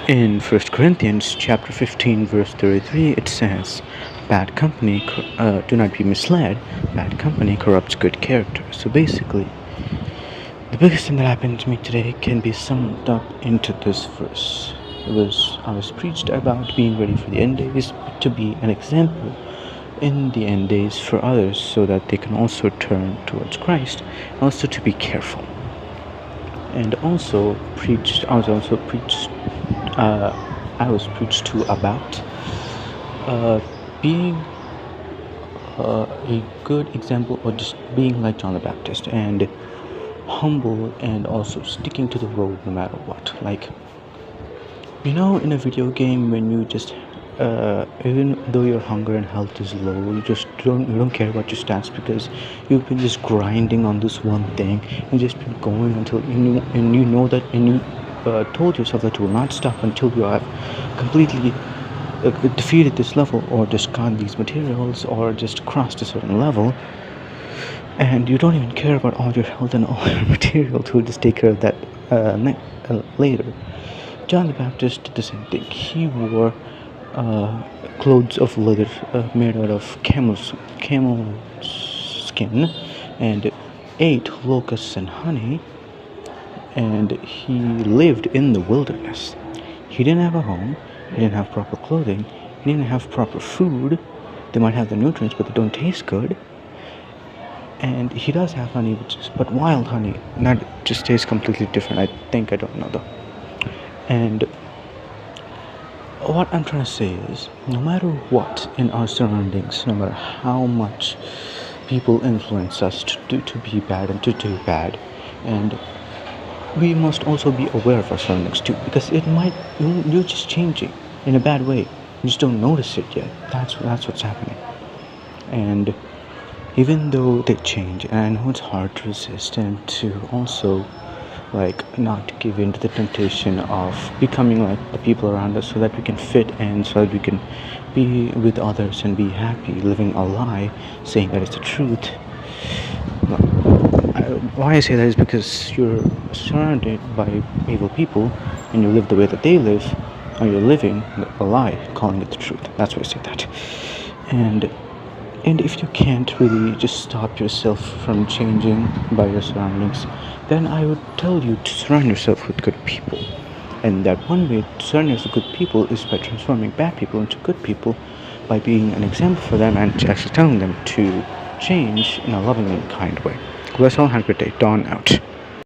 In First Corinthians chapter 15 verse 33 it says, bad company, do not be misled, bad company corrupts good character. So basically, the biggest thing that happened to me today can be summed up into this verse. I was preached about being ready for the end days, to be an example in the end days for others so that they can also turn towards Christ, and also to be careful. And also I was preached to about being a good example, or just being like John the Baptist, and humble, and also sticking to the road no matter what. Like, in a video game, when you just even though your hunger and health is low, you don't care about your stats, because you've been just grinding on this one thing and just been going until you know that, and you told yourself that you will not stop until you have completely defeated this level, or just got these materials, or just crossed a certain level, and you don't even care about all your health and all your material to just take care of that later. John the Baptist did the same thing. He wore clothes of leather made out of camel skin, and ate locusts and honey, and he lived in the wilderness. He didn't have a home, he didn't have proper clothing, he didn't have proper food. They might have the nutrients, but they don't taste good. And he does have honey, but wild honey, that just tastes completely different. I don't know though. And what I'm trying to say is, no matter what in our surroundings, no matter how much people influence us to be bad and to do bad, and we must also be aware of our surroundings too, because you're just changing in a bad way. You just don't notice it yet. That's what's happening. And even though they change, and I know it's hard to resist, and to also not give in to the temptation of becoming like the people around us, so that we can fit in, so that we can be with others and be happy, living a lie, saying that it's the truth. Why I say that is because you're surrounded by evil people, and you live the way that they live, or you're living a lie, calling it the truth. That's why I say that. And if you can't really just stop yourself from changing by your surroundings, then I would tell you to surround yourself with good people. And that one way to surround yourself with good people is by transforming bad people into good people, by being an example for them, and actually telling them to change in a loving and kind way. Bless all, have a good day. Dawn out.